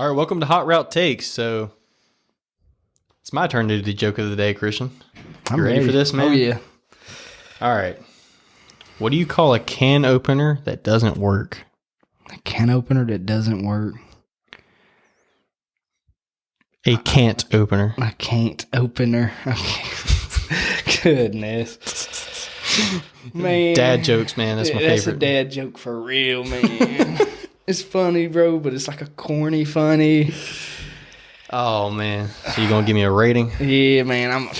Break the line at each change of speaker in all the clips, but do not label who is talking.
All right, welcome to Hot Route Takes. So it's my turn to do the joke of the day, Christian. You ready for this, man?
Oh, yeah.
All right. What do you call a can opener that doesn't work?
A can opener that doesn't work.
A can't opener.
A can't opener. Okay. Goodness. Man.
Dad jokes, man. That's my favorite.
That's a dad joke for real, man. It's funny, bro, but it's like a corny funny.
Oh, man. So you going to give me a rating?
Yeah, man.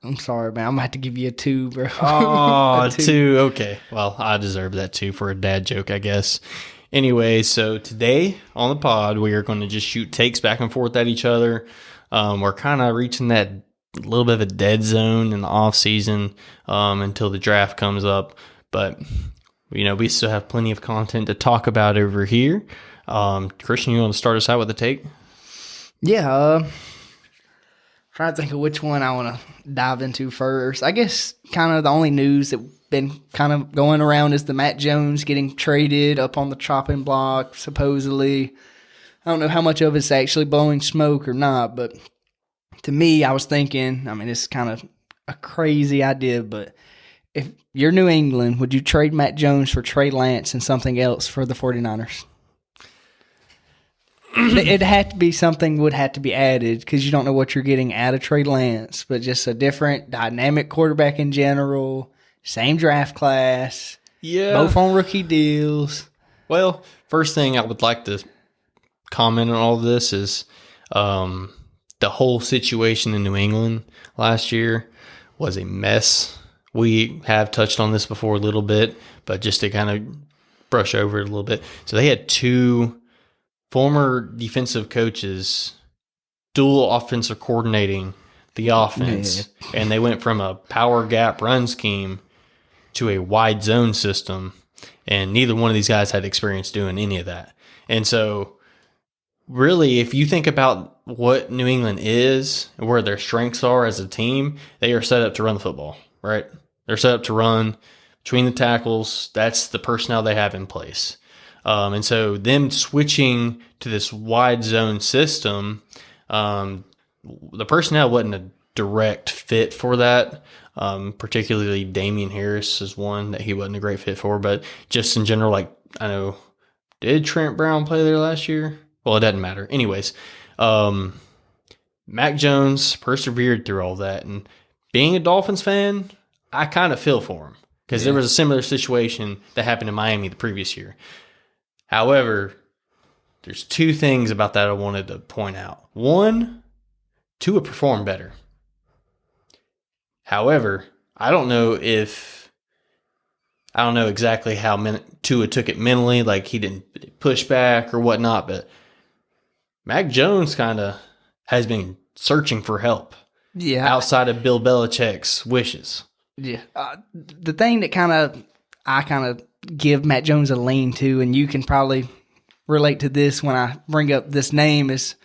I'm sorry, man. I'm going to have to give you a 2, bro.
Oh,
A
2. Okay. Well, I deserve that 2 for a dad joke, I guess. Anyway, so today on the pod, we are going to just shoot takes back and forth at each other. We're kind of reaching that little bit of a dead zone in the off season until the draft comes up. But, you know, we still have plenty of content to talk about over here. Christian, you want to start us out with a take?
Yeah. Trying to think of which one I want to dive into first. I guess kind of the only news that been kind of going around is the Matt Jones getting traded up on the chopping block, supposedly. I don't know how much of it's actually blowing smoke or not, but to me, I was thinking, I mean, it's kind of a crazy idea, but if you're New England, would you trade Matt Jones for Trey Lance and something else for the 49ers? It had to be something would have to be added because you don't know what you're getting out of Trey Lance, but just a different dynamic quarterback in general, same draft class, both on rookie deals.
Well, first thing I would like to comment on all of this is the whole situation in New England last year was a mess. We have touched on this before a little bit, but just to kind of brush over it a little bit. So they had 2 former defensive coaches dual offensive coordinating the offense, and they went from a power gap run scheme to a wide zone system, and neither one of these guys had experience doing any of that. And so really, if you think about what New England is and where their strengths are as a team, they are set up to run the football, right? They're set up to run between the tackles. That's the personnel they have in place. And so them switching to this wide zone system, the personnel wasn't a direct fit for that. Particularly Damian Harris is one that he wasn't a great fit for, but just in general, like, I know, did Trent Brown play there last year? Well, it doesn't matter. Anyways, Mac Jones persevered through all that, and being a Dolphins fan, I kind of feel for him because there was a similar situation that happened in Miami the previous year. However, there's 2 things about that I wanted to point out. One, Tua performed better. However, I don't know exactly how Tua took it mentally, like he didn't push back or whatnot, but Mac Jones kind of has been searching for help outside of Bill Belichick's wishes.
Yeah. The thing that I kind of give Matt Jones a lean to, and you can probably relate to this when I bring up this name, is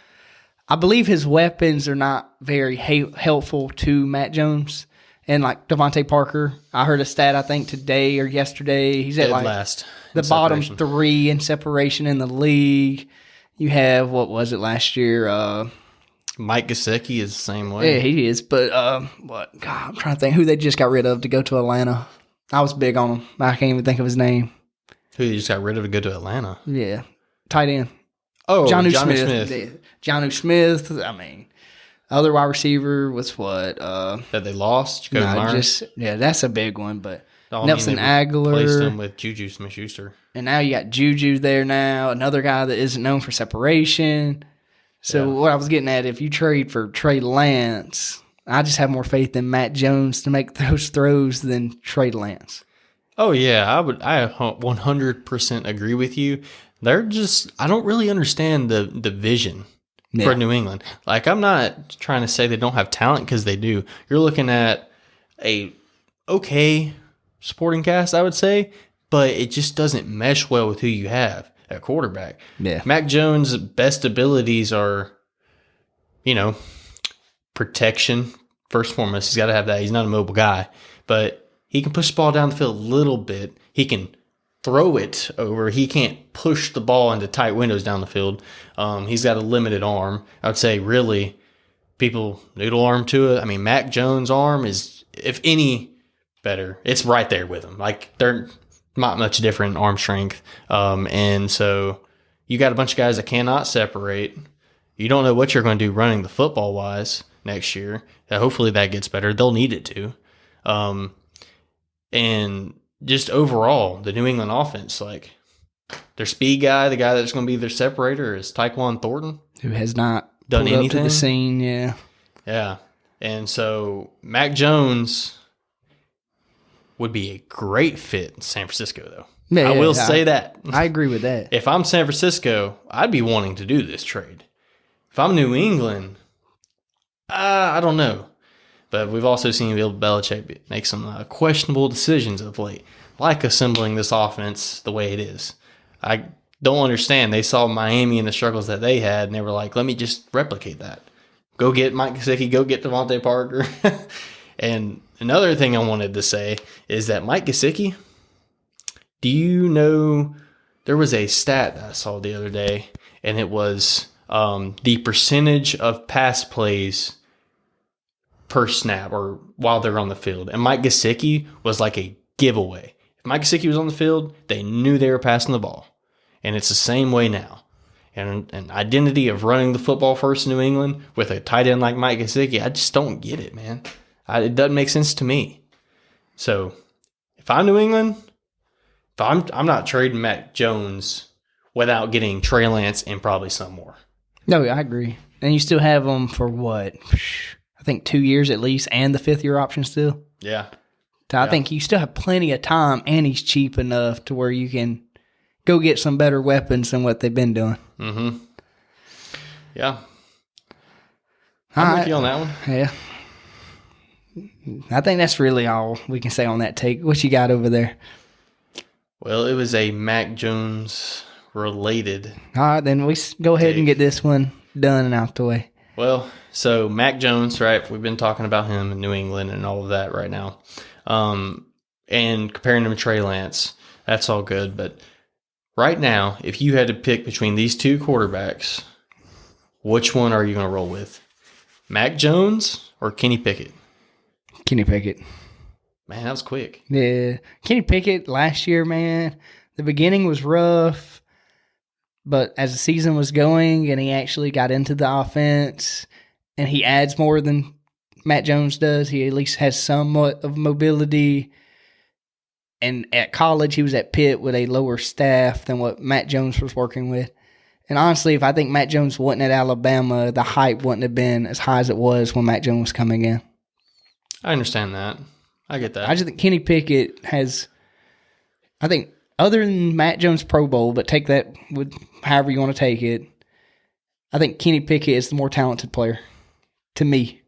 I believe his weapons are not very helpful to Matt Jones. And like Devontae Parker, I heard a stat, I think today or yesterday, he's at like
last
the bottom 3 in separation in the league. You have, what was it last year?
Mike Gesicki is the same way.
Yeah, he is. But God, I'm trying to think who they just got rid of to go to Atlanta. I was big on him. I can't even think of his name.
Who you just got rid of to go to Atlanta?
Yeah. Tight end.
Oh,
Jonnu
Smith.
Yeah. Jonnu Smith. I mean, other wide receiver was what?
That they lost?
That's a big one. But
Nelson
Aguilar.
Placed him with Juju Smith-Schuster.
And now you got Juju there now. Another guy that isn't known for separation. So what I was getting at, if you trade for Trey Lance, I just have more faith in Matt Jones to make those throws than Trey Lance.
Oh, yeah. I 100% agree with you. I don't really understand the vision for New England. Like, I'm not trying to say they don't have talent because they do. You're looking at a okay supporting cast, I would say, but it just doesn't mesh well with who you have at quarterback.
Yeah.
Mac Jones' best abilities are, protection. First and foremost, he's got to have that. He's not a mobile guy, but he can push the ball down the field a little bit. He can throw it over. He can't push the ball into tight windows down the field. He's got a limited arm. I would say really people noodle arm to it. I mean, Mac Jones' arm is, if any, better. It's right there with him. Like, they're not much different arm strength. And so you got a bunch of guys that cannot separate. You don't know what you're going to do running the football wise next year. Hopefully that gets better. They'll need it to. And just overall, the New England offense, like their speed guy, the guy that's going to be their separator is Tyquan Thornton,
who has not
done anything
up to the scene.
Yeah. And so Mac Jones would be a great fit in San Francisco, though.
Yeah,
I will say that.
I agree with that.
If I'm San Francisco, I'd be wanting to do this trade. If I'm New England, I don't know. But we've also seen Bill Belichick make some questionable decisions of late, like assembling this offense the way it is. I don't understand. They saw Miami and the struggles that they had, and they were like, let me just replicate that. Go get Mike Gesicki, go get Devontae Parker. And another thing I wanted to say is that Mike Gesicki, do you know there was a stat that I saw the other day, and it was the percentage of pass plays per snap or while they're on the field. And Mike Gesicki was like a giveaway. If Mike Gesicki was on the field, they knew they were passing the ball. And it's the same way now. And an identity of running the football first in New England with a tight end like Mike Gesicki, I just don't get it, man. It doesn't make sense to me. So if I'm New England, I'm not trading Mac Jones without getting Trey Lance and probably some more.
No, I agree. And you still have them for what? I think 2 years at least, and the 5th-year option still.
Yeah.
So I think you still have plenty of time, and he's cheap enough to where you can go get some better weapons than what they've been doing.
Mm-hmm. Yeah. I'm with you on that one.
Yeah. I think that's really all we can say on that take. What you got over there?
Well, it was a Mac Jones related.
All right, then we go ahead and get this one done and out the way.
Well, so Mac Jones, right? We've been talking about him in New England and all of that right now. And comparing him to Trey Lance, that's all good. But right now, if you had to pick between these two quarterbacks, which one are you going to roll with? Mac Jones or Kenny Pickett?
Kenny Pickett.
Man, that was quick.
Yeah. Kenny Pickett last year, man, the beginning was rough. But as the season was going and he actually got into the offense and he adds more than Matt Jones does, he at least has somewhat of mobility. And at college, he was at Pitt with a lower staff than what Matt Jones was working with. And honestly, if I think Matt Jones wasn't at Alabama, the hype wouldn't have been as high as it was when Matt Jones was coming in.
I understand that. I get that.
I just think Kenny Pickett has, I think, other than Matt Jones' Pro Bowl, but take that with however you want to take it, I think Kenny Pickett is the more talented player to me.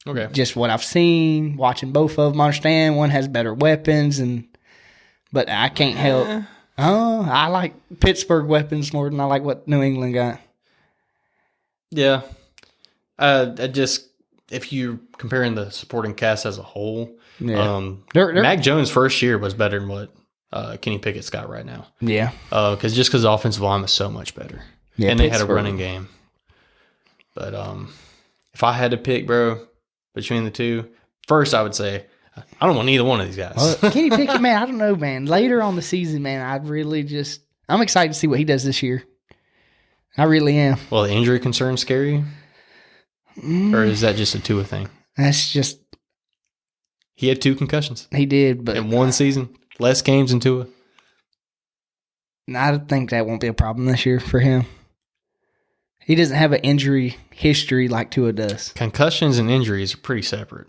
Okay.
Just what I've seen, watching both of them, I understand one has better weapons, but I can't help. I like Pittsburgh weapons more than I like what New England got.
Yeah. If you're comparing the supporting cast as a whole, Mac Jones' first year was better than what Kenny Pickett's got right now.
Yeah.
Because the offensive line was so much better.
Yeah,
and they had a running game. But if I had to pick, bro, between the two, first I would say, I don't want either one of these guys.
Kenny Pickett, man, I don't know, man. Later on the season, man, I'm excited to see what he does this year. I really am.
Well, the injury concerns scare you? Or is that just a Tua thing?
That's just...
He had 2 concussions.
He did, but...
In one season. Less games than Tua.
I think that won't be a problem this year for him. He doesn't have an injury history like Tua does.
Concussions and injuries are pretty separate.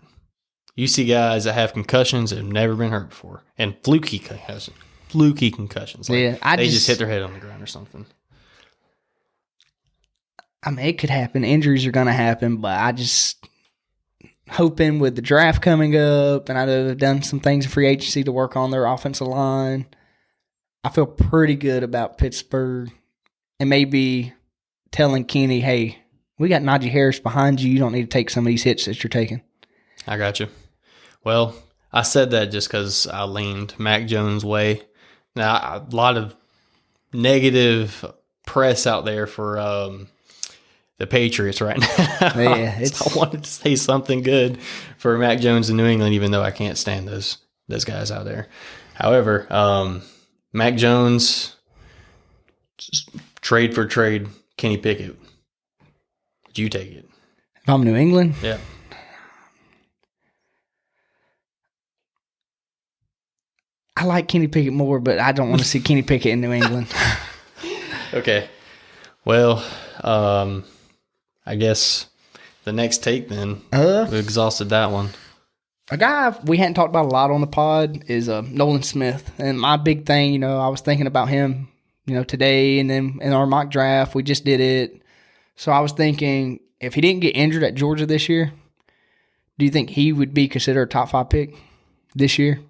You see guys that have concussions that have never been hurt before. And fluky concussions. Like they just hit their head on the ground or something.
I mean, it could happen. Injuries are going to happen, but I just hoping with the draft coming up, and I know they've done some things in free agency to work on their offensive line. I feel pretty good about Pittsburgh and maybe telling Kenny, hey, we got Najee Harris behind you. You don't need to take some of these hits that you're taking.
I got you. Well, I said that just because I leaned Mac Jones' way, Now, a lot of negative press out there for the Patriots right now.
Yeah,
So I wanted to say something good for Mac Jones in New England, even though I can't stand those guys out there. However, Mac Jones, trade for trade, Kenny Pickett. Would you take it?
If I'm New England,
Yeah.
I like Kenny Pickett more, but I don't want to see Kenny Pickett in New England.
Okay. Well, I guess the next take then. We exhausted that one.
A guy we hadn't talked about a lot on the pod is Nolan Smith. And my big thing, I was thinking about him, today, and then in our mock draft, we just did it. So I was thinking, if he didn't get injured at Georgia this year, do you think he would be considered a top 5 pick this year?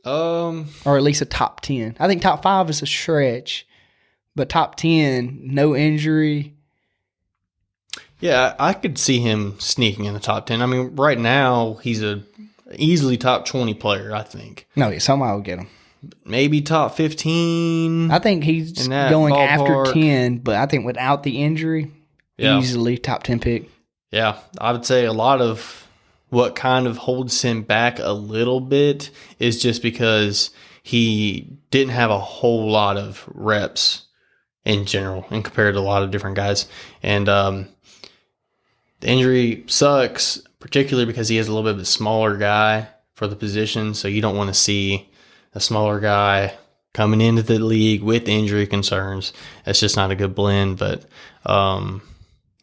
Or at least a top 10. I think top 5 is a stretch, but top 10, no injury.
Yeah, I could see him sneaking in the top 10. I mean, right now, he's a easily top 20 player, I think.
No, somehow will get him.
Maybe top 15.
I think he's going after 10, but I think without the injury, easily top 10 pick.
Yeah, I would say a lot of what kind of holds him back a little bit is just because he didn't have a whole lot of reps in general and compared to a lot of different guys. And the injury sucks, particularly because he is a little bit of a smaller guy for the position, so you don't want to see a smaller guy coming into the league with injury concerns. That's just not a good blend, but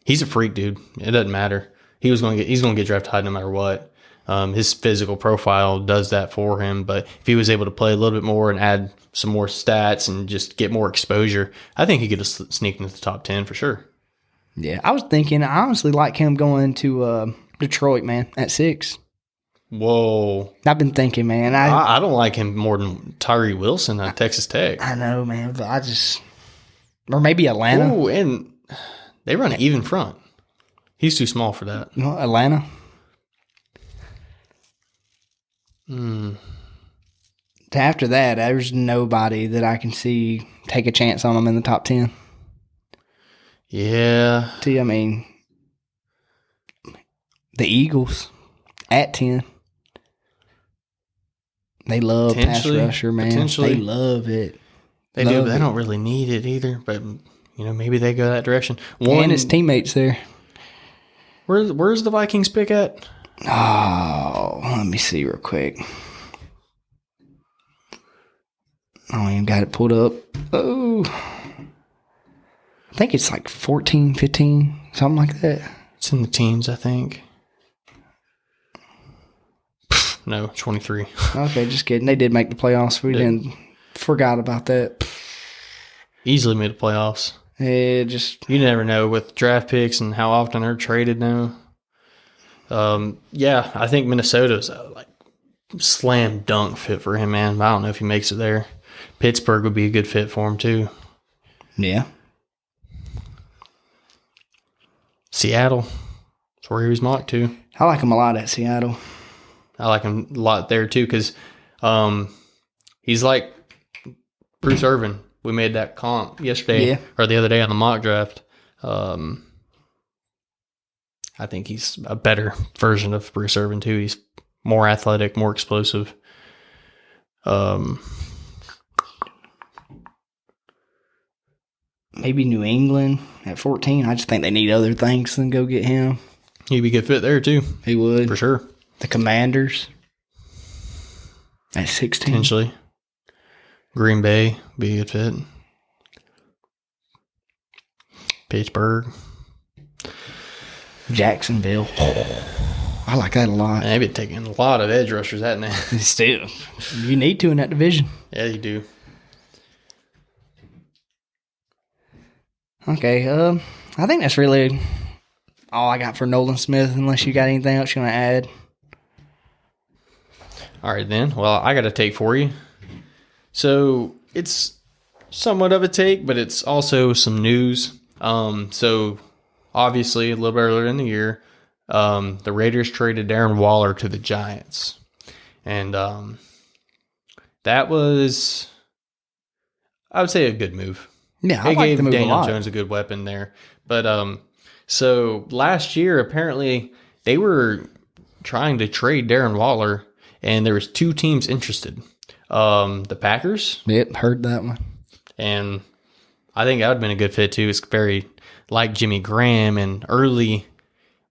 he's a freak, dude. It doesn't matter. He's going to get drafted high no matter what. His physical profile does that for him, but if he was able to play a little bit more and add some more stats and just get more exposure, I think he could sneak into the top 10 for sure.
Yeah, I was thinking, I honestly like him going to Detroit, man, at 6.
Whoa.
I've been thinking, man.
I don't like him more than Tyree Wilson at Texas Tech.
I know, man, but or maybe Atlanta.
Oh, and they run an even front. He's too small for that.
No, Atlanta. After that, there's nobody that I can see take a chance on him in the top 10.
Yeah.
I mean, the Eagles at 10. They love pass rusher, man. They love it.
They do, but they don't really need it either. But, maybe they go that direction.
And his teammates there.
Where's the Vikings pick at?
Oh, let me see real quick. I don't even got it pulled up. Oh. I think it's like 14, 15, something like that.
It's in the teens, I think. No, 23.
Okay, just kidding. They did make the playoffs. We didn't forgot about that.
Easily made the playoffs.
You
never know with draft picks and how often they're traded now. Yeah, I think Minnesota's a slam dunk fit for him, man. I don't know if he makes it there. Pittsburgh would be a good fit for him too.
Yeah.
Seattle. That's where he was mocked to.
I like him a lot at Seattle.
I like him a lot there too because he's like Bruce Irvin. We made that comp yesterday or the other day on the mock draft. I think he's a better version of Bruce Irvin too. He's more athletic, more explosive.
Maybe New England at 14. I just think they need other things than go get him.
He'd be a good fit there too.
He would.
For sure.
The Commanders at 16.
Potentially. Green Bay be a good fit. Pittsburgh.
Jacksonville. I like that a lot.
They've been taking a lot of edge rushers, haven't they?
Still. You need to in that division.
Yeah, you do.
Okay, I think that's really all I got for Nolan Smith, unless you got anything else you want to add.
All right, then. Well, I got a take for you. So it's somewhat of a take, but it's also some news. So obviously, a little bit earlier in the year, the Raiders traded Darren Waller to the Giants. And that was I would say a good move.
Yeah, I
It
like
gave
the move a
Daniel
lot.
Jones a good weapon there. But so last year apparently they were trying to trade Darren Waller, and there was 2 teams interested. The Packers,
Yep, heard that one.
and I think that would have been a good fit too. It's very like Jimmy Graham, and early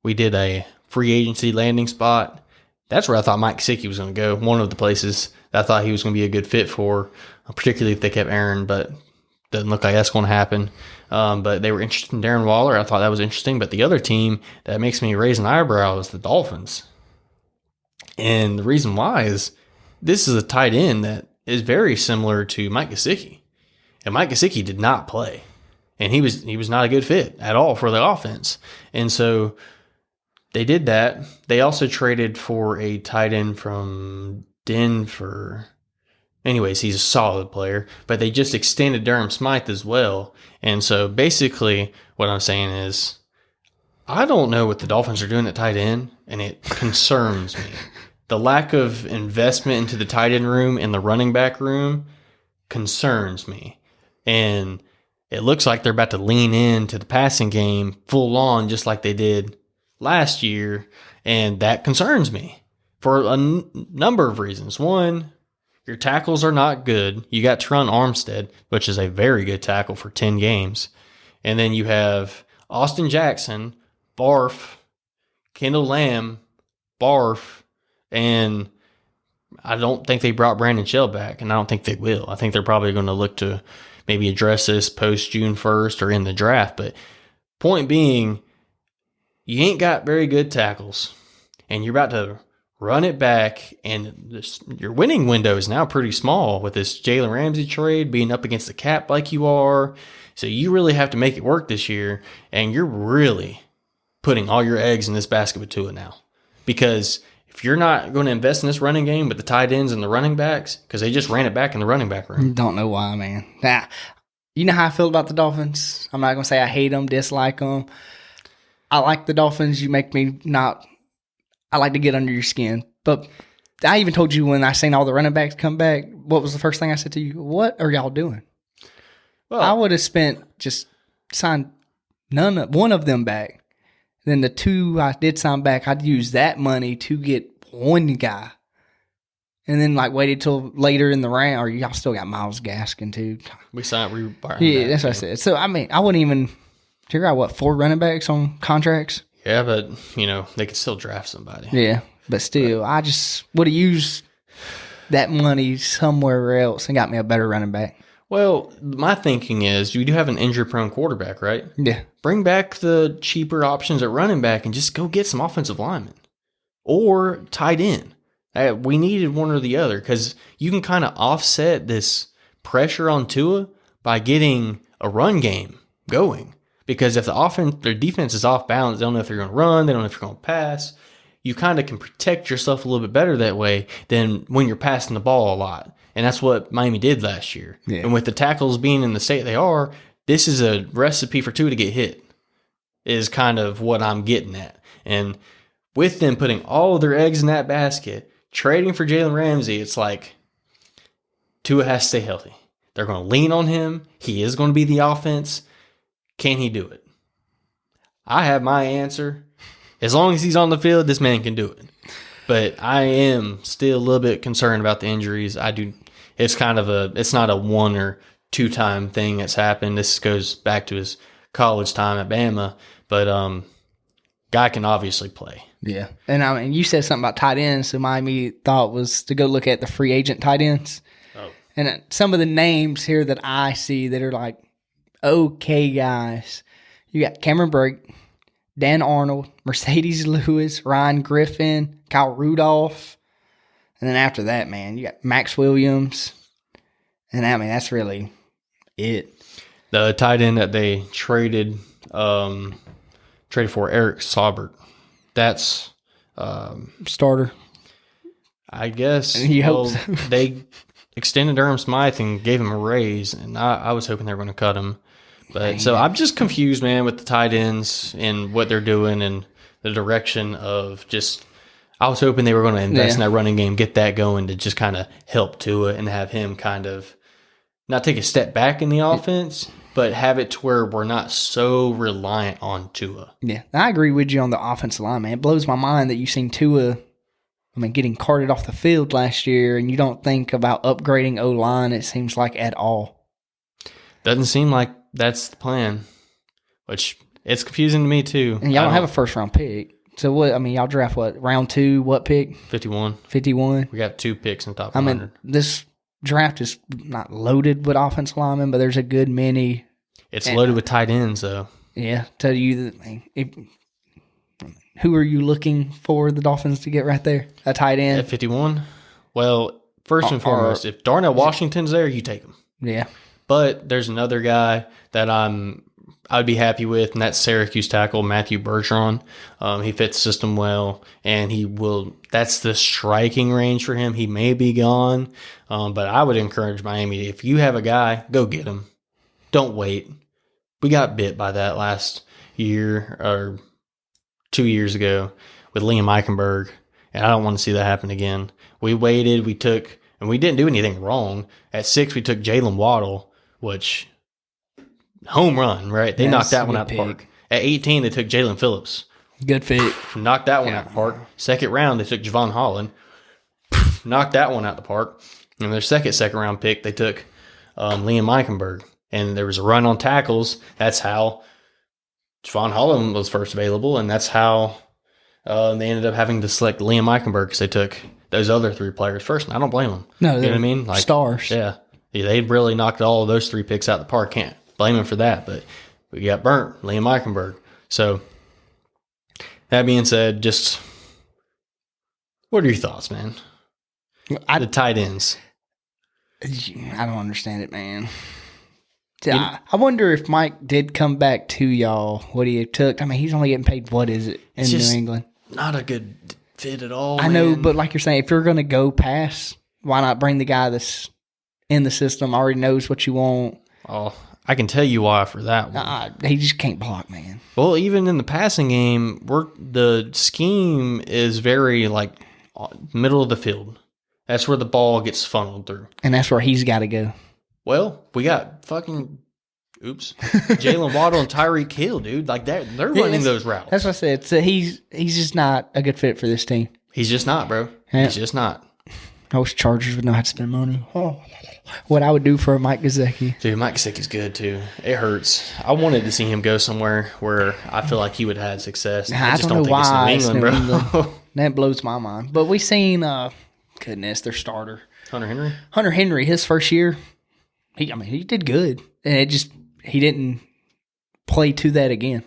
we did a free agency landing spot. That's where I thought Mike Gesicki was going to go. One of the places that I thought he was going to be a good fit for, particularly if they kept Aaron, but doesn't look like that's going to happen. But they were interested in Darren Waller. I thought that was interesting. But the other team that makes me raise an eyebrow is the Dolphins. And the reason why is this is a tight end that is very similar to Mike Gesicki. And Mike Gesicki did not play. And he was not a good fit at all for the offense. And so they did that. They also traded for a tight end from Denver. Anyways, he's a solid player. But they just extended Durham Smythe as well. And so basically what I'm saying is I don't know what the Dolphins are doing at tight end, and it concerns me. The lack of investment into the tight end room and the running back room concerns me. And it looks like they're about to lean into the passing game full on just like they did last year, and that concerns me for a number of reasons. One, your tackles are not good. You got Teron Armstead, which is a very good tackle for 10 games. And then you have Austin Jackson, barf, Kendall Lamb, barf, and I don't think they brought Brandon Shell back, and I don't think they will. I think they're probably going to look to maybe address this post June 1st or in the draft. But point being, you ain't got very good tackles, and you're about to run it back, and your winning window is now pretty small with this Jalen Ramsey trade being up against the cap like you are. So you really have to make it work this year, and you're really putting all your eggs in this basket with Tua now. Because if you're not going to invest in this running game with the tight ends and the running backs, because they just ran it back in the running back room.
Don't know why, man. Nah, you know how I feel about the Dolphins? I'm not going to say I hate them, dislike them. I like the Dolphins. You make me not – I like to get under your skin. But I even told you when I seen all the running backs come back, what was the first thing I said to you? What are y'all doing? Well, I would have signed one of them back. Then the 2 I did sign back, I'd use that money to get one guy. And then waited till later in the round, or y'all still got Myles Gaskin too.
We signed
Yeah, that's what I said. So, I mean, I wouldn't even figure out, 4 running backs on contracts?
Yeah, but, they could still draft somebody.
Yeah, but still, I just would have used that money somewhere else and got me a better running back.
Well, my thinking is you do have an injury-prone quarterback, right?
Yeah.
Bring back the cheaper options at running back and just go get some offensive linemen or tight end. We needed one or the other because you can kind of offset this pressure on Tua by getting a run game going. Because if their defense is off balance, they don't know if they're going to run, they don't know if they're going to pass. You kind of can protect yourself a little bit better that way than when you're passing the ball a lot. And that's what Miami did last year. Yeah. And with the tackles being in the state they are, this is a recipe for Tua to get hit, is kind of what I'm getting at. And with them putting all of their eggs in that basket, trading for Jalen Ramsey, it's like Tua has to stay healthy. They're going to lean on him. He is going to be the offense. Can he do it? I have my answer. As long as he's on the field, this man can do it. But I am still a little bit concerned about the injuries. It's not a 1 or 2 time thing that's happened. This goes back to his college time at Bama. But guy can obviously play.
Yeah. And I mean, you said something about tight ends, so my immediate thought was to go look at the free agent tight ends. Oh. And some of the names here that I see that are okay guys. You got Cameron Brake, Dan Arnold, Mercedes Lewis, Ryan Griffin, Kyle Rudolph. And then after that, man, you got Max Williams. And I mean, that's really it.
The tight end that they traded for, Eric Saubert. That's
starter.
I guess.
And he hopes
they extended Durham Smythe and gave him a raise, and I was hoping they were going to cut him. But so I'm just confused, man, with the tight ends and what they're doing and the direction of just. I was hoping they were going to invest in that running game, get that going to just kind of help Tua and have him kind of not take a step back in the offense, but have it to where we're not so reliant on Tua.
Yeah, I agree with you on the offensive line, man. It blows my mind that you've seen Tua, getting carted off the field last year, and you don't think about upgrading O-line, it seems like, at all.
Doesn't seem like that's the plan, which it's confusing to me, too.
And y'all don't have a first-round pick. So, what? Y'all draft what? Round 2, what pick?
51.
51?
We got 2 picks in the top 100.
This draft is not loaded with offensive linemen, but there's a good many.
It's loaded with tight ends, though.
Yeah, tell you that. Who are you looking for the Dolphins to get right there? A tight end?
At 51? Well, first and foremost, if Darnell Washington's there, you take him.
Yeah. But
there's another guy that I'd be happy with, and that's Syracuse tackle Matthew Bergeron. He fits the system well, and that's the striking range for him. He may be gone, but I would encourage Miami, if you have a guy, go get him. Don't wait. We got bit by that last year or 2 years ago with Liam Eichenberg, and I don't want to see that happen again. We waited, and we didn't do anything wrong. At 6, we took Jalen Waddle, which home run, right? They knocked that one out the park. At 18, they took Jalen Phillips.
Good fit.
Knocked that one out the park. Second round, they took Javon Holland. Knocked that one out the park. And their second round pick, they took Liam Eichenberg. And there was a run on tackles. That's how Javon Holland was first available, and that's how they ended up having to select Liam Eichenberg because they took those other 3 players first. And I don't blame them.
No,
you know what I mean? Like,
stars.
Yeah, they really knocked all of those 3 picks out the park. Can't blame them for that, but we got burnt. Liam Eichenberg. So that being said, just what are your thoughts, man? The tight ends.
I don't understand it, man. I wonder if Mike did come back to y'all, what he took. He's only getting paid, what is it, in New England?
Not a good fit at all.
I know, but like you're saying, if you're going to go pass, why not bring the guy that's in the system, already knows what you want?
Oh, I can tell you why for that one.
He just can't block, man.
Well, even in the passing game, the scheme is very, middle of the field. That's where the ball gets funneled through.
And that's where he's got to go.
Well, we got Jalen Waddle and Tyreek Hill, dude. Like they're running those routes.
That's what I said. So he's just not a good fit for this team.
He's just not, bro. Yeah. He's just not.
Most Chargers would know how to spend money. Oh, what I would do for Mike Gesicki.
Dude, Mike Gesicki's good too. It hurts. I wanted to see him go somewhere where I feel like he would have had success. I just don't think it's New England, bro.
That blows my mind. But we seen, goodness, their starter.
Hunter
Henry, his first year. He did good, and he didn't play to that again.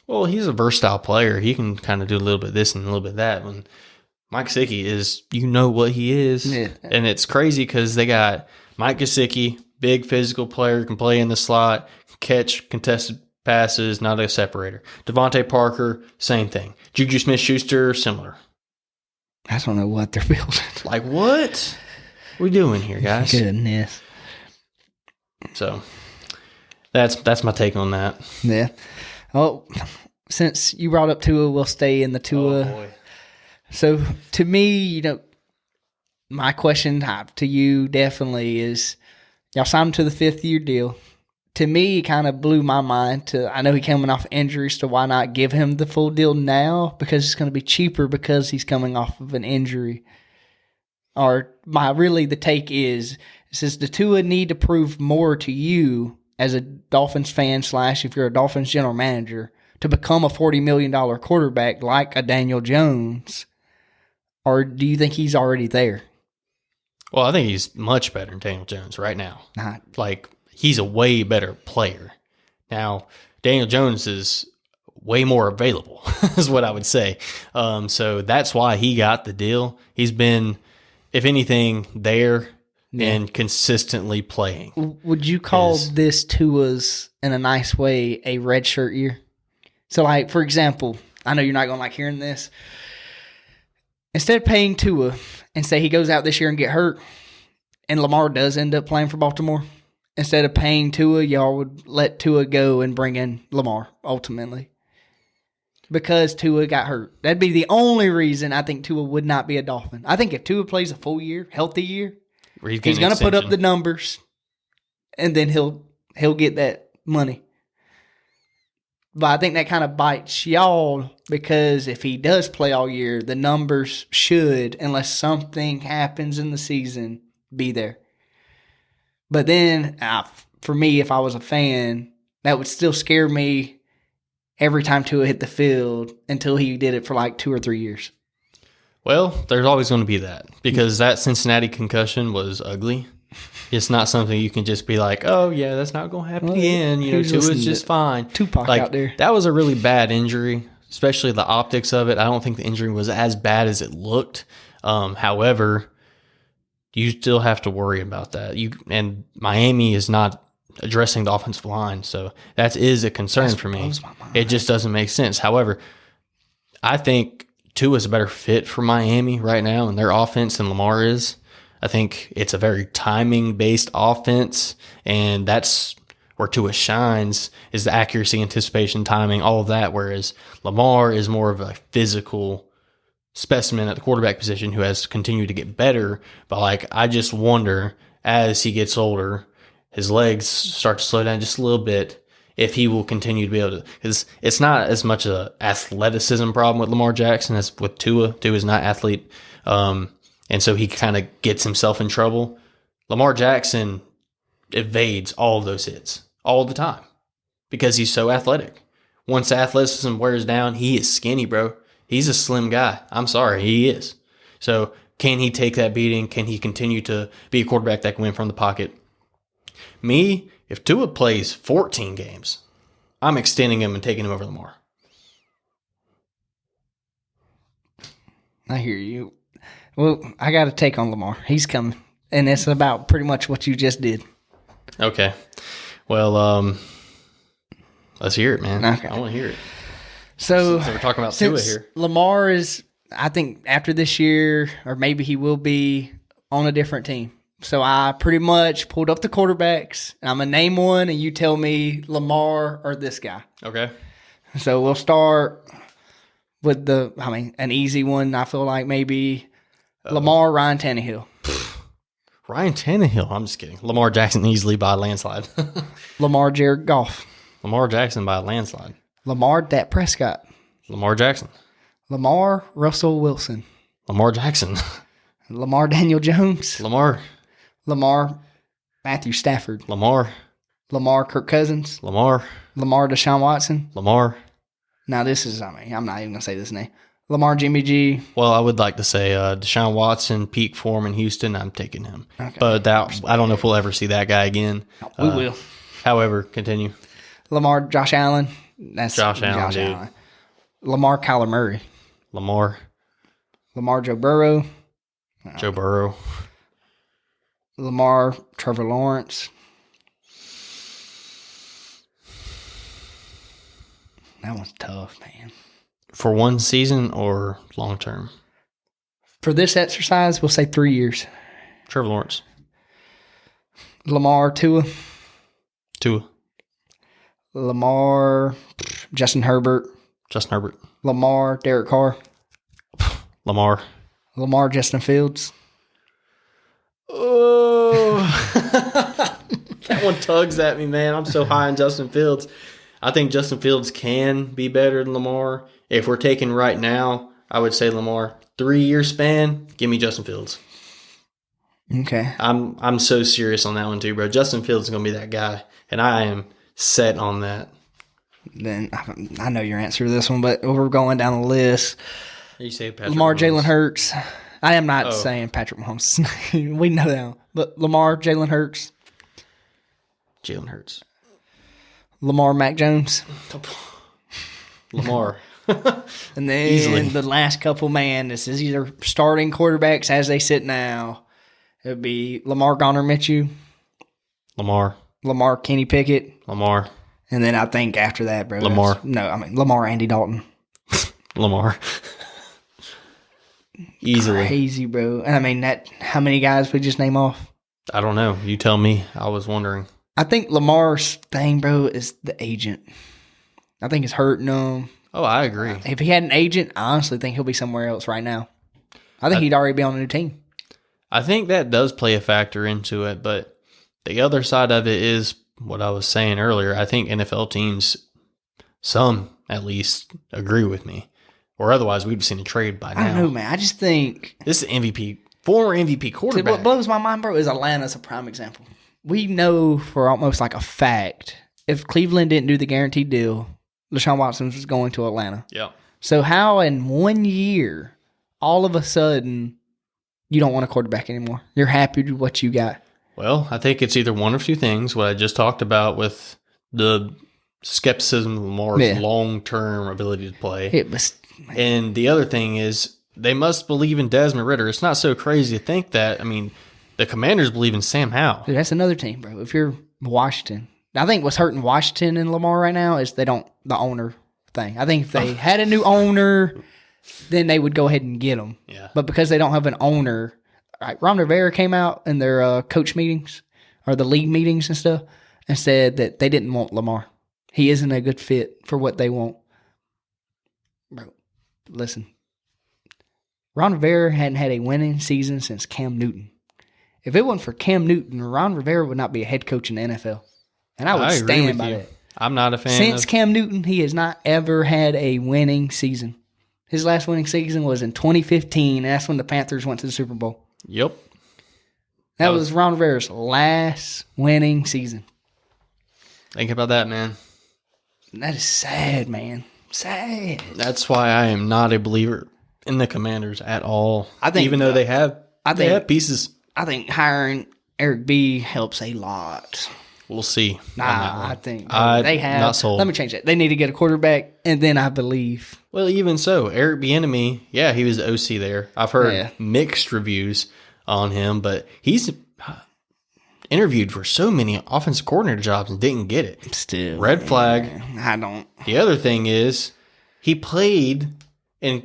Well, he's a versatile player. He can kind of do a little bit of this and a little bit of that. When Mike Gesicki is, what he is, yeah. And it's crazy because they got Mike Gesicki, big physical player, can play in the slot, catch contested passes, not a separator. Devontae Parker, same thing. Juju Smith-Schuster, similar.
I don't know what they're building.
Like what? What are we doing here, guys?
Goodness.
So that's my take on that.
Yeah. Well, since you brought up Tua, we'll stay in the Tua.
Oh, boy.
So to me, my question to you definitely is, y'all signed him to the 5th-year deal. To me, it kind of blew my mind. I know he's coming off injuries, so why not give him the full deal now? Because it's going to be cheaper because he's coming off of an injury. Or the take is, does the Tua need to prove more to you as a Dolphins fan / if you're a Dolphins general manager to become a $40 million quarterback like a Daniel Jones? Or do you think he's already there?
Well, I think he's much better than Daniel Jones right now. He's a way better player. Now, Daniel Jones is way more available, is what I would say. So that's why he got the deal. He's been, if anything, there and consistently playing.
Would you call this Tua's, in a nice way, a redshirt year? So, for example, I know you're not going to like hearing this. Instead of paying Tua and say he goes out this year and get hurt, and Lamar does end up playing for Baltimore, instead of paying Tua, y'all would let Tua go and bring in Lamar, ultimately. Because Tua got hurt. That'd be the only reason I think Tua would not be a Dolphin. I think if Tua plays a full year, healthy year, he's going to put up the numbers. and then he'll get that money. But I think that kind of bites y'all because if he does play all year, the numbers should, unless something happens in the season, be there. But then, for me, if I was a fan, that would still scare me every time Tua hit the field until he did it for like 2 or 3 years.
Well, there's always going to be that because that Cincinnati concussion was ugly. It's not something you can just be like, oh, yeah, that's not going to happen again. Tua's just fine.
Tupac out there.
That was a really bad injury, especially the optics of it. I don't think the injury was as bad as it looked. However, you still have to worry about that. And Miami is not addressing the offensive line, so that is a concern for me. It just doesn't make sense. However, I think Tua is a better fit for Miami right now in their offense than Lamar is. I think it's a very timing-based offense, and that's where Tua shines is the accuracy, anticipation, timing, all of that, whereas Lamar is more of a physical specimen at the quarterback position who has continued to get better. But, I just wonder, as he gets older, his legs start to slow down just a little bit, if he will continue to be able to, because it's not as much an athleticism problem with Lamar Jackson as with Tua. Tua is not athlete. And so he kind of gets himself in trouble. Lamar Jackson evades all of those hits all the time because he's so athletic. Once athleticism wears down, he is skinny, bro. He's a slim guy. I'm sorry, he is. So can he take that beating? Can he continue to be a quarterback that can win from the pocket? Me, if Tua plays 14 games, I'm extending him and taking him over Lamar.
I hear you. Well, I got to take on Lamar. He's coming. And it's about pretty much what you just did.
Okay. Well, let's hear it, man.
Okay.
I want to hear it.
So
we're talking about Tua here.
Lamar is, I think, after this year, or maybe he will be on a different team. So I pretty much pulled up the quarterbacks. I'm going to name one, and you tell me Lamar or this guy.
Okay.
So we'll start with an easy one. I feel like maybe Lamar, Ryan Tannehill.
Ryan Tannehill. I'm just kidding. Lamar Jackson easily by a landslide.
Lamar, Jared Goff.
Lamar Jackson by a landslide.
Lamar, Dak Prescott.
Lamar Jackson.
Lamar, Russell Wilson.
Lamar Jackson.
Lamar, Daniel Jones.
Lamar,
Matthew Stafford.
Lamar,
Kirk Cousins.
Lamar,
Deshaun Watson.
Lamar.
Now this is, I'm not even going to say this name. Lamar, Jimmy G.
Well, I would like to say Deshaun Watson, peak form in Houston. I'm taking him. Okay. But I don't know if we'll ever see that guy again.
We will.
However, continue.
Lamar, Josh Allen. That's
Josh Allen.
Lamar, Kyler Murray.
Lamar,
Joe Burrow.
Joe Burrow.
Lamar, Trevor Lawrence. That one's tough, man.
For one season or long term?
For this exercise, we'll say 3 years.
Trevor Lawrence.
Lamar, Tua. Lamar, Justin Herbert. Lamar, Derek Carr. Lamar, Justin Fields.
Oh, that one tugs at me, man. I'm so high on Justin Fields. I think Justin Fields can be better than Lamar. If we're taking right now, I would say Lamar. 3-year span, give me Justin Fields.
Okay.
I'm so serious on that one too, bro. Justin Fields is going to be that guy, and I am set on that.
Then I know your answer to this one, but we're going down the list.
You say Patrick
Lamar,
Mahomes.
Jalen Hurts. I am not saying Patrick Mahomes. We know that one. But Lamar, Jalen Hurts. Lamar, Mac Jones.
Lamar.
And then
Easily.
the last couple, man, this is either starting quarterbacks as they sit now. It would be Lamar, Garner Minshew. Lamar, Kenny Pickett.
Lamar.
And then I think after that, bro.
Lamar.
Lamar, Andy Dalton.
Lamar. Easily.
Crazy, bro. And I mean, how many guys we just name off?
I don't know. You tell me. I was wondering.
I think Lamar's thing, bro, is the agent. I think it's hurting him.
Oh, I agree.
If he had an agent, I honestly think he'll be somewhere else right now. I think he'd already be on a new team.
I think that does play a factor into it, but the other side of it is what I was saying earlier. I think NFL teams, some at least, agree with me. Or otherwise, we'd have seen a trade by now.
I don't know, man. I just think
this is MVP, former MVP quarterback.
What blows my mind, bro, is Atlanta's a prime example. We know for almost like a fact, if Cleveland didn't do the guaranteed deal, Deshaun Watson was going to Atlanta.
Yeah.
So how in 1 year, all of a sudden, you don't want a quarterback anymore? You're happy with what you got.
Well, I think it's either one of two things. What I just talked about with the skepticism of Lamar's long-term ability to play.
It was,
and the other thing is they must believe in Desmond Ridder. It's not so crazy to think that. I mean, the Commanders believe in Sam Howell.
Dude, that's another team, bro. If you're Washington, I think what's hurting Washington and Lamar right now is the owner thing. I think if they had a new owner, then they would go ahead and get him.
Yeah.
But because they don't have an owner, right? Ron Rivera came out in their coach meetings or the league meetings and stuff and said that they didn't want Lamar. He isn't a good fit for what they want. Bro, listen. Ron Rivera hadn't had a winning season since Cam Newton. If it wasn't for Cam Newton, Ron Rivera would not be a head coach in the NFL. And I would stand by that.
I'm not a fan
Since Cam Newton, he has not ever had a winning season. His last winning season was in 2015, and that's when the Panthers went to the Super Bowl.
Yep.
That was Ron Rivera's last winning season.
Think about that, man.
That is sad, man. Sad.
That's why I am not a believer in the Commanders at all.
I think,
even though they have pieces.
I think hiring Eric B helps a lot.
We'll see.
Nah, I think
they have. Not sold.
Let me change that. They need to get a quarterback, and then I believe.
Well, even so, Eric Bieniemy, yeah, he was the OC there. I've heard mixed reviews on him, but he's interviewed for so many offensive coordinator jobs and didn't get it.
Still.
Red flag.
I don't.
The other thing is he played he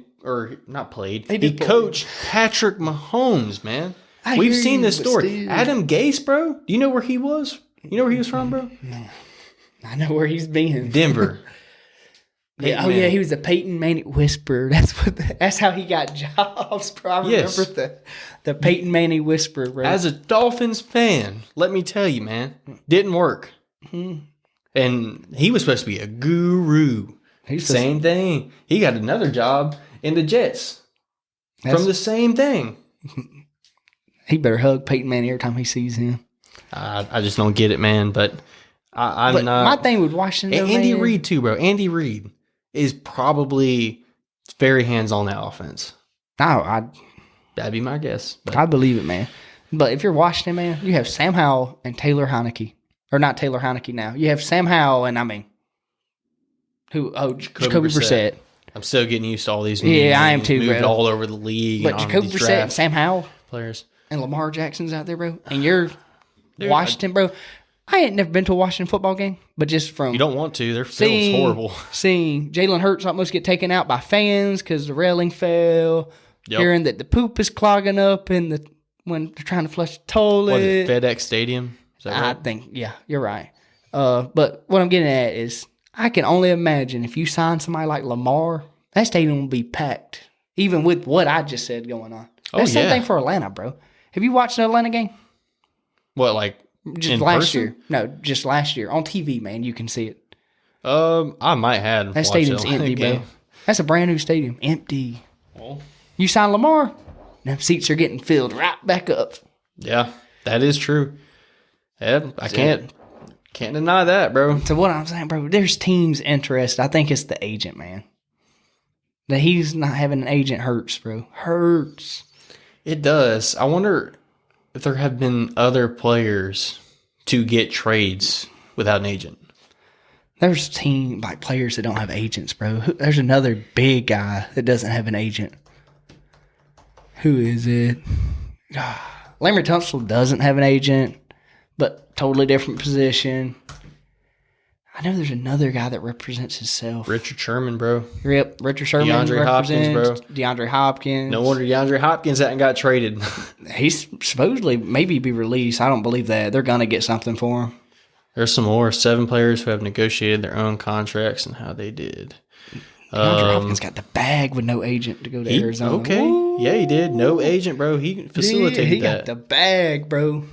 coached Patrick Mahomes, man. We've seen this story. Adam Gase, bro. Do you know where he was? You know where he was from, bro?
No. I know where he's been.
Denver.
Yeah, he was the Peyton Manning whisperer. That's how he got jobs, bro. I remember the Peyton Manning whisperer, bro.
As a Dolphins fan, let me tell you, man, didn't work. Mm-hmm. And he was supposed to be a guru. Same thing. He got another job in the Jets from the same thing.
He better hug Peyton Manning every time he sees him.
I just don't get it, man. But I'm not.
My thing with Washington,
Andy Reid too, bro. Andy Reid is probably very hands on that offense. That'd be my guess. But
I believe it, man. But if you're Washington, man, you have Sam Howell and Taylor Heineke, or not Taylor Heineke now. You have Sam Howell and Jacoby Brissett.
I'm still getting used to all these.
I am too,
moved
bro.
All over the league.
But Jacoby Brissett and Sam Howell
players
and Lamar Jackson's out there, bro. And you're Washington, bro. I ain't never been to a Washington football game, but just from
you don't want to. Their field's horrible.
Seeing Jalen Hurts almost get taken out by fans because the railing fell. Yep. Hearing that the poop is clogging up when they're trying to flush the toilet.
Was it FedEx Stadium? Is that right?
I think, yeah, you're right. But what I'm getting at is I can only imagine if you sign somebody like Lamar, that stadium will be packed, even with what I just said going on. That's the same thing for Atlanta, bro. Have you watched an Atlanta game?
What, like
just last year? No, just last year on TV, man. You can see it.
I might have.
That stadium's empty, bro. That's a brand new stadium, empty.
Well,
you sign Lamar, them seats are getting filled right back up.
Yeah, that is true. Yeah, I can't deny that, bro.
So what I'm saying, bro, there's teams interested. I think it's the agent, man. That he's not having an agent hurts, bro. Hurts.
It does. I wonder if there have been other players to get trades without an agent.
There's players that don't have agents, bro. There's another big guy that doesn't have an agent. Who is it? Larry Tunsil doesn't have an agent, but totally different position. I know there's another guy that represents himself.
Richard Sherman, bro.
Yep, Richard Sherman.
DeAndre Hopkins, bro.
DeAndre Hopkins.
No wonder DeAndre Hopkins hadn't got traded.
He's supposedly maybe be released. I don't believe that. They're going to get something for him.
There's some more. 7 players who have negotiated their own contracts and how they did.
DeAndre Hopkins got the bag with no agent to go to Arizona.
Okay. Woo. Yeah, he did. No agent, bro. He facilitated that.
He got the bag, bro.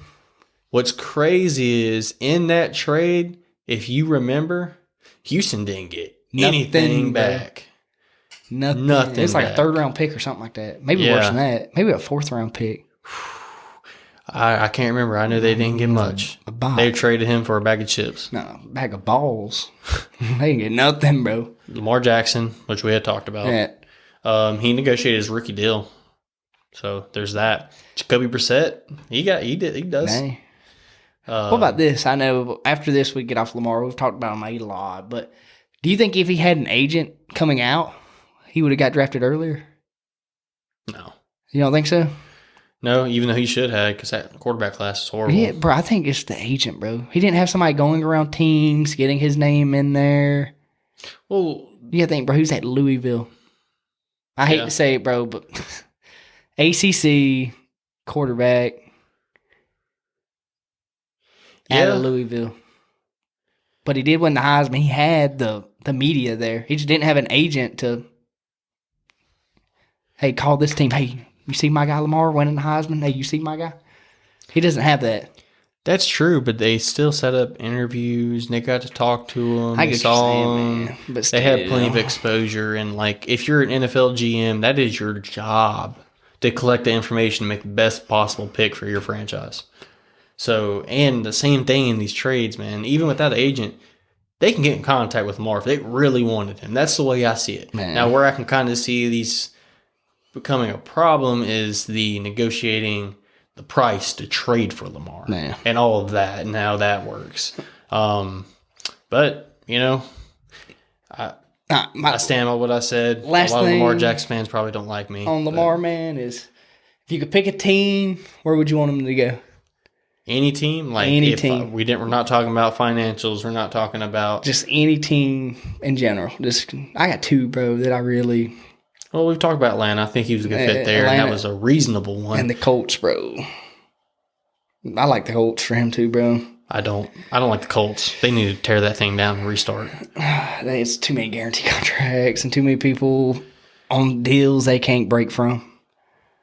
What's crazy is in that trade, if you remember, Houston didn't get anything back.
Nothing. It's like a 3rd-round pick or something like that. Maybe worse than that. Maybe a 4th-round pick.
I can't remember. I know they didn't get much. They traded him for a bag of chips.
No, a bag of balls. They didn't get nothing, bro.
Lamar Jackson, which we had talked about.
Yeah.
He negotiated his rookie deal. So there's that. Jacoby Brissett, he does.
Dang. What about this? I know after this we get off Lamar. We've talked about him a lot, but do you think if he had an agent coming out, he would have got drafted earlier?
No.
You don't think so?
No, even though he should have, because that quarterback class is horrible.
Yeah, bro, I think it's the agent, bro. He didn't have somebody going around teams, getting his name in there.
Well,
You think, bro, who's at Louisville? I hate to say it, bro, but ACC quarterback out of Louisville. But he did win the Heisman. He had the media there. He just didn't have an agent to, hey, call this team. Hey, you see my guy Lamar winning the Heisman? Hey, you see my guy? He doesn't have that.
That's true, but they still set up interviews and they got to talk to him.
I get what you're saying, man. But
they have plenty of exposure. And, like, if you're an NFL GM, that is your job to collect the information to make the best possible pick for your franchise. So, and the same thing in these trades, man. Even without an agent, they can get in contact with Lamar if they really wanted him. That's the way I see it.
Man.
Now, where I can kind of see these becoming a problem is the negotiating the price to trade for Lamar and all of that and how that works. But, you know, I stand by what I said.
Last
a lot of
thing
Lamar Jackson fans probably don't like me.
On Lamar, man, is if you could pick a team, where would you want him to go?
Any team? Like
any team.
We're not talking about financials. We're not talking about
just any team in general. I got 2, bro, that I really.
Well, we've talked about Atlanta. I think he was a good fit there, Atlanta, and that was a reasonable one.
And the Colts, bro. I like the Colts for him too, bro.
I don't like the Colts. They need to tear that thing down and restart.
It's too many guarantee contracts and too many people on deals they can't break from.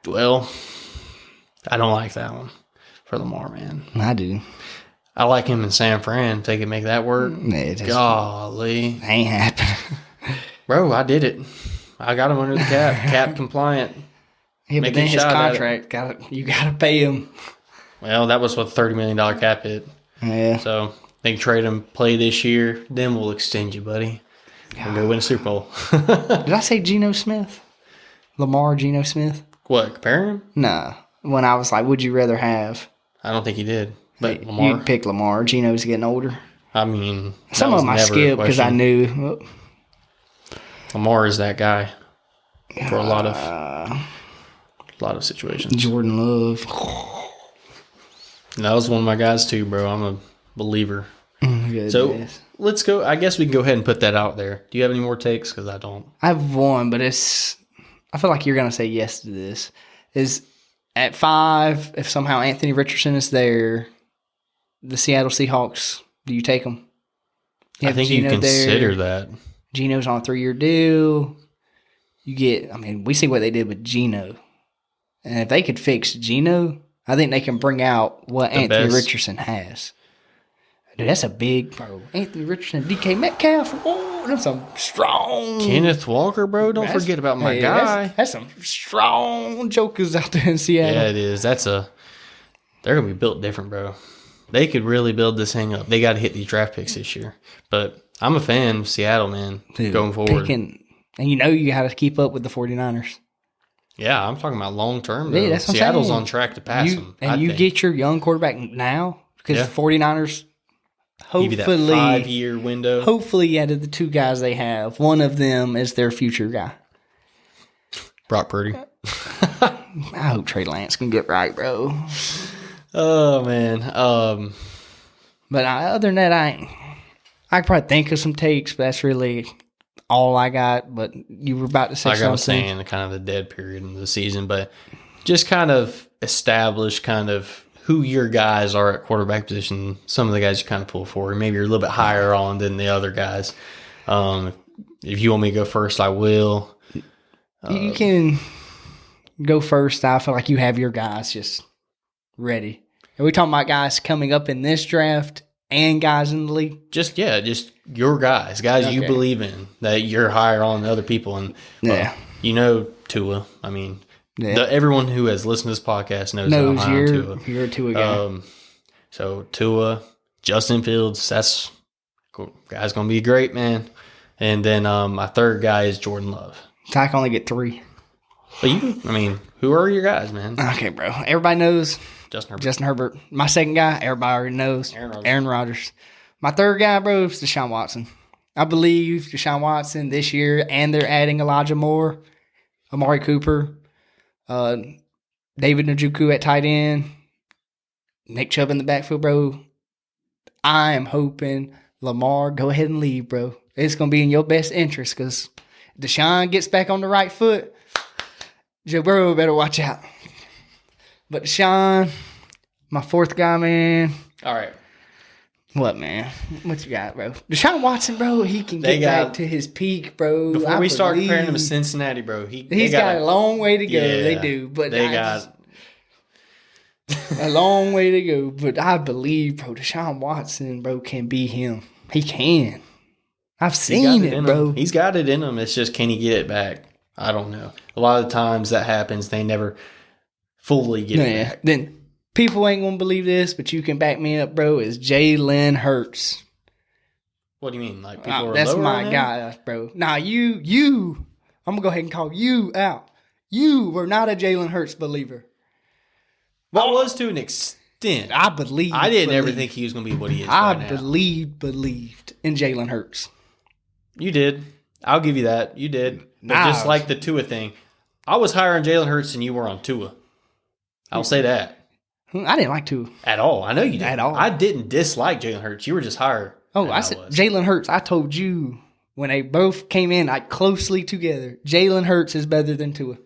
Well, I don't like that one for Lamar, man.
I do.
I like him in San Fran. If they can make that work. Golly.
Ain't happening.
Bro, I did it. I got him under the cap compliant.
Yeah, but then his contract, you got to pay him.
Well, that was what $30 million cap hit.
Yeah.
So they can trade him, play this year, then we'll extend you, buddy. And go win a Super Bowl.
Did I say Geno Smith? Lamar Geno Smith?
What, compare him?
Nah. When I was like, would you rather have?
I don't think he did. But
Hey,
Lamar.
You'd pick Lamar. Geno's getting older.
I mean,
some of them I skipped because I knew. Well,
Lamar is that guy for a lot of situations.
Jordan Love.
And that was one of my guys too, bro. I'm a believer. So let's go. I guess we can go ahead and put that out there. Do you have any more takes? Because I don't.
I have one, but I feel like you're going to say yes to this. Is at 5, if somehow Anthony Richardson is there, the Seattle Seahawks, do you take them?
I think you consider that.
Geno's on a 3-year deal. We see what they did with Geno. And if they could fix Geno, I think they can bring out what Anthony Richardson has. Dude, that's a big, bro. Anthony Richardson, DK Metcalf. Oh, that's some strong.
Kenneth Walker, bro. Don't forget about my guy.
That's some strong jokers out there in Seattle.
Yeah, it is. They're going to be built different, bro. They could really build this thing up. They got to hit these draft picks this year. But I'm a fan of Seattle, man, going forward.
And you got to keep up with the 49ers.
Yeah, I'm talking about long term.
Yeah, that's what
Seattle's
I'm saying.
on track to pass them.
And you get your young quarterback now because the 49ers, hopefully,
that 5-year window.
Hopefully, out of the 2 guys they have, one of them is their future guy.
Brock Purdy.
I hope Trey Lance can get right, bro.
Oh, man.
But other than that, I could probably think of some takes, but that's really all I got. But you were about to say something.
Like I was saying, kind of the dead period in the season, but just kind of establish kind of who your guys are at quarterback position. Some of the guys you kind of pull for. Maybe you're a little bit higher on than the other guys. If you want me to go first, I will.
You can go first. I feel like you have your guys just ready. Are we talking about guys coming up in this draft and guys in the league?
Just your guys you believe in, that you're higher on than other people. And Tua. I mean, everyone who has listened to this podcast knows
you're a Tua guy.
So Tua, Justin Fields, that's cool. Guy's gonna be great, man. And then my third guy is Jordan Love.
So I can only get 3.
But who are your guys, man?
Okay, bro. Everybody knows
Justin
Herbert. My second guy, everybody already knows. Aaron Rodgers. My third guy, bro, is Deshaun Watson. I believe Deshaun Watson this year, and they're adding Elijah Moore, Amari Cooper, David Njoku at tight end, Nick Chubb in the backfield, bro. I am hoping Lamar go ahead and leave, bro. It's going to be in your best interest because Deshaun gets back on the right foot. Joe Burrow better watch out. But Deshaun, my fourth guy, man.
All right.
What, man? What you got, bro? Deshaun Watson, bro, he can get back to his peak, bro.
Before we start comparing him to Cincinnati, bro,
he's got a long way to go.
Yeah,
they do. But
they got
a long way to go. But I believe, bro, Deshaun Watson, bro, can be him. He can. I've seen it, bro.
He's got it in him. It's just, can he get it back? I don't know. A lot of times that happens. They never fully get it back.
Then people ain't going to believe this, but you can back me up, bro, is Jalen Hurts.
What do you mean? Like, people are
that's
lower
my
on him?
guy, bro. Nah, you. I'm going to go ahead and call you out. You were not a Jalen Hurts believer.
I was to an extent.
I believe.
I didn't ever think he was going to be what he is right now.
I believed in Jalen Hurts.
You did. I'll give you that. You did. But just like the Tua thing, I was higher on Jalen Hurts than you were on Tua. I'll say that.
I didn't like Tua.
At all. I know you did.
At all.
I didn't dislike Jalen Hurts. You were just higher.
Oh, I said Jalen Hurts. I told you when they both came in like closely together, Jalen Hurts is better than Tua.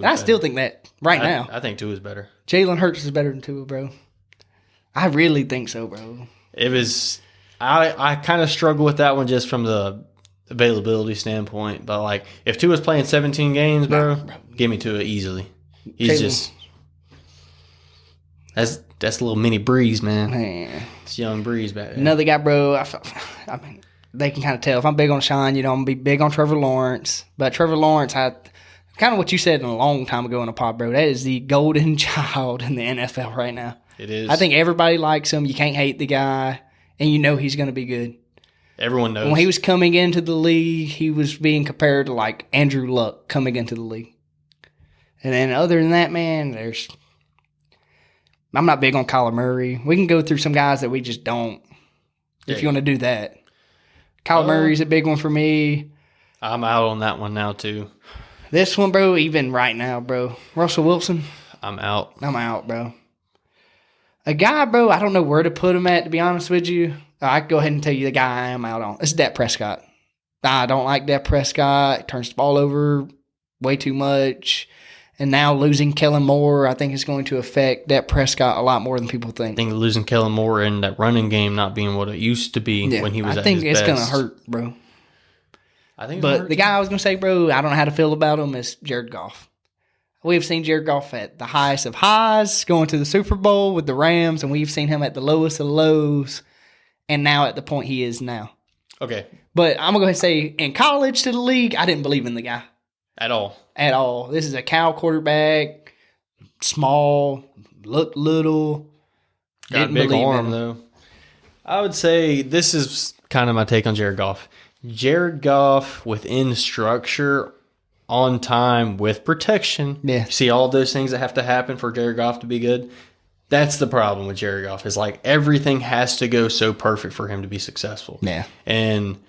I still think that now.
I think Tua is better.
Jalen Hurts is better than Tua, bro. I really think so, bro.
It was. I kind of struggle with that one just from the availability standpoint. But like, if Tua's playing 17 games, bro, give me Tua easily. He's just. That's a little mini Breeze, man. It's young Breeze back there.
Another guy, bro. I mean, they can kind of tell. If I'm big on Sean, I'm going to be big on Trevor Lawrence. But Trevor Lawrence, kind of what you said a long time ago in the pod, bro. That is the golden child in the NFL right now.
It is.
I think everybody likes him. You can't hate the guy. And you know he's going to be good.
Everyone knows.
When he was coming into the league, he was being compared to like Andrew Luck coming into the league. And then other than that, man, I'm not big on Kyler Murray. We can go through some guys that we just don't, if you want to do that. Kyler Murray's a big one for me.
I'm out on that one now, too.
This one, bro, even right now, bro. Russell Wilson.
I'm out,
bro. A guy, bro, I don't know where to put him at, to be honest with you. I can go ahead and tell you the guy I am out on. It's Dak Prescott. I don't like Dak Prescott. Turns the ball over way too much. And now losing Kellen Moore, I think is going to affect Dak Prescott a lot more than people think.
I think losing Kellen Moore and that running game not being what it used to be when he was at his best. I think
it's going to hurt, bro. But the guy I was going to say, bro, I don't know how to feel about him, is Jared Goff. We've seen Jared Goff at the highest of highs, going to the Super Bowl with the Rams, and we've seen him at the lowest of lows, and now at the point he is now.
Okay.
But I'm going to go ahead and say, in college to the league, I didn't believe in the guy.
At all.
This is a Cal quarterback, small, looked little.
Got a big arm, though. I would say this is kind of my take on Jared Goff. Jared Goff within structure, on time, with protection.
Yeah.
You see all those things that have to happen for Jared Goff to be good? That's the problem with Jared Goff, is like everything has to go so perfect for him to be successful.
Yeah.
And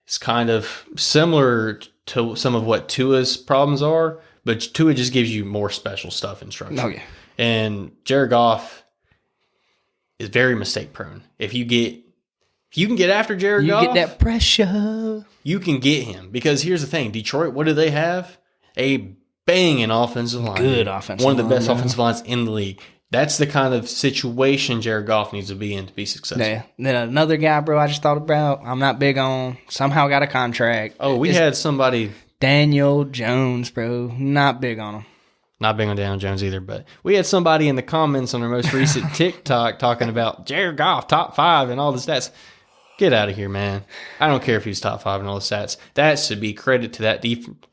it's kind of similar to some of what Tua's problems are, but Tua just gives you more special stuff in structure.
Oh, yeah.
And Jared Goff is very mistake prone. If you can get after Jared Goff,
you get that pressure.
You can get him, because here's the thing: Detroit, what do they have? A banging offensive line,
good offensive line,
one of the best offensive lines in the league. That's the kind of situation Jared Goff needs to be in to be successful.
Yeah. Then another guy, bro, I just thought about, I'm not big on, somehow got a contract.
Oh, we had somebody.
Daniel Jones, bro. Not big on him.
Not big on Daniel Jones either, but we had somebody in the comments on our most recent TikTok talking about Jared Goff, top 5 and all the stats. Get out of here, man. I don't care if he's top 5 and all the stats. That should be credit to that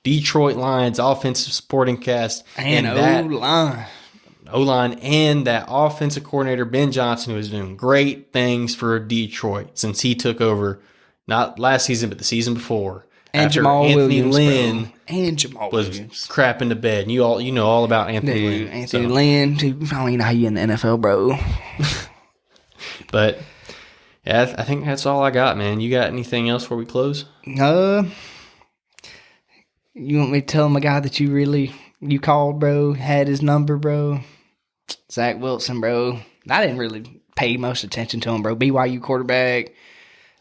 Detroit Lions offensive supporting cast.
And O-line.
O-line and that offensive coordinator, Ben Johnson, who is doing great things for Detroit since he took over, not last season, but the season before.
And
after
Jamal
Anthony
Williams,
Lynn
bro. And Jamal
was
Williams.
crapping to bed. And you know all about Anthony Lynn.
Anthony Lynn, dude, I don't even know how you in the NFL, bro.
But yeah, I think that's all I got, man. You got anything else before we close?
You want me to tell him a guy that you called, bro, had his number, bro? Zach Wilson, bro. I didn't really pay most attention to him, bro. BYU quarterback.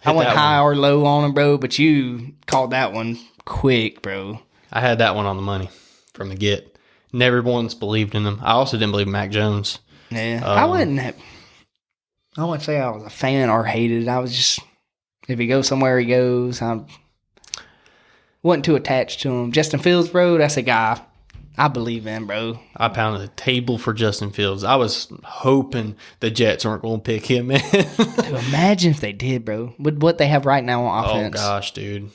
I went high or low on him, bro, but you called that one quick, bro.
I had that one on the money from the get. Never once believed in him. I also didn't believe in Mac Jones.
Yeah, I wouldn't say I was a fan or hated it. I was just, if he goes somewhere, he goes. I wasn't too attached to him. Justin Fields, bro, that's a guy I believe in, bro.
I pounded the table for Justin Fields. I was hoping the Jets weren't going to pick him, man.
Dude, imagine if they did, bro. With what they have right now on offense.
Oh, gosh, dude.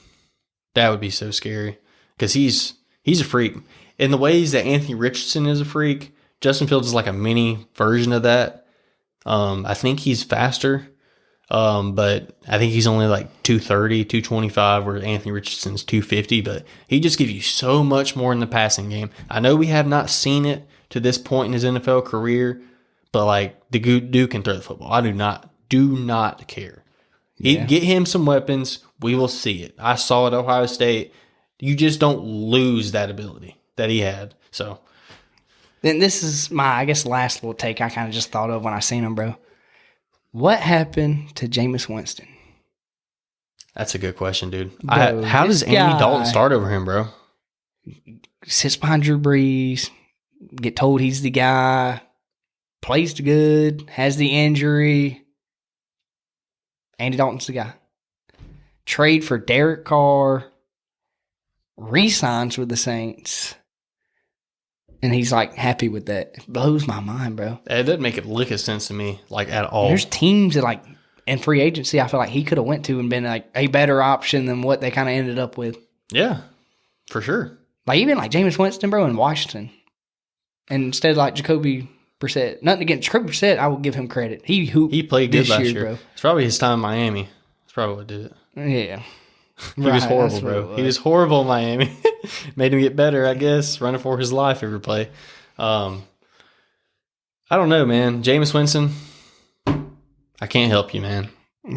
That would be so scary. Because he's a freak. In the ways that Anthony Richardson is a freak, Justin Fields is like a mini version of that. I think he's faster, but I think he's only like 230, 225, where Anthony Richardson's 250. But he just gives you so much more in the passing game. I know we have not seen it to this point in his NFL career, but like the dude can throw the football. I do not care.
Yeah.
Get him some weapons. We will see it. I saw it at Ohio State. You just don't lose that ability that he had. So
then this is my, I guess, last little take I kind of just thought of when I seen him, bro. What happened to Jameis Winston?
That's a good question, dude.
Bro,
how does Andy Dalton start over him, bro?
Sits behind Drew Brees, get told he's the guy, plays good, has the injury. Andy Dalton's the guy. Trade for Derek Carr, re-signs with the Saints, and he's like happy with that. It blows my mind, bro.
It doesn't make a lick of sense to me, like at all.
There's teams that like in free agency, I feel like he could have went to and been like a better option than what they kind of ended up with.
Yeah, for sure.
Like even like Jameis Winston, bro, in Washington, and instead of like Jacoby Brissett. Nothing against Jacoby Brissett, I will give him credit. He
played good last year,
bro.
It's probably his time in Miami. That's probably what did it.
Yeah.
He was horrible, bro. He was horrible in Miami. Made him get better, I guess. Running for his life every play. I don't know, man. Jameis Winston, I can't help you, man.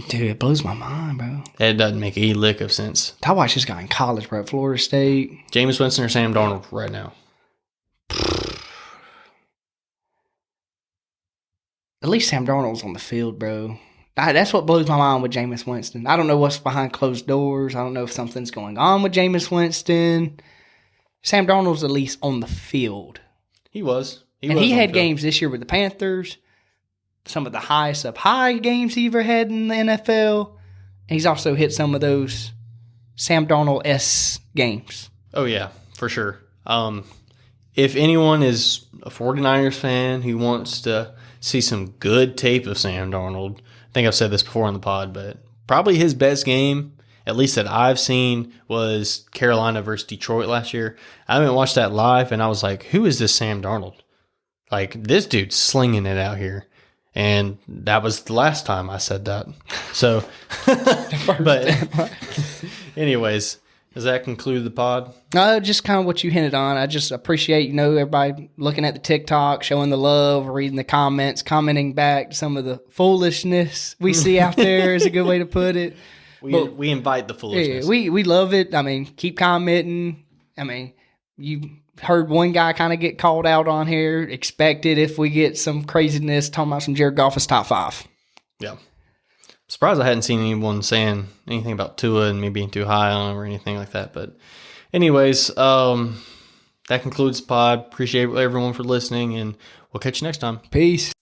Dude, it blows my mind, bro.
It doesn't make a lick of sense.
I watched this guy in college, bro, at Florida State.
Jameis Winston or Sam Darnold right now?
At least Sam Darnold's on the field, bro. That's what blows my mind with Jameis Winston. I don't know what's behind closed doors. I don't know if something's going on with Jameis Winston. Sam Darnold's at least on the field.
He was.
He had games this year with the Panthers. Some of the highest up high games he ever had in the NFL. And he's also hit some of those Sam Darnold-esque games.
Oh, yeah, for sure. If anyone is a 49ers fan who wants to see some good tape of Sam Darnold, I think I've said this before on the pod, but probably his best game, at least that I've seen, was Carolina versus Detroit last year. I haven't watched that live, and I was like, who is this Sam Darnold? Like, this dude's slinging it out here. And that was the last time I said that. So, but anyways, does that conclude the pod?
Just kind of what you hinted on. I just appreciate, everybody looking at the TikTok, showing the love, reading the comments, commenting back some of the foolishness we see out there is a good way to put it.
We invite the foolishness.
Yeah, we love it. I mean, keep commenting. I mean, you heard one guy kind of get called out on here. Expect it if we get some craziness talking about some Jared Goff is top 5.
Yeah. Surprised I hadn't seen anyone saying anything about Tua and me being too high on him or anything like that. But anyways, that concludes the pod. Appreciate everyone for listening, and we'll catch you next time.
Peace.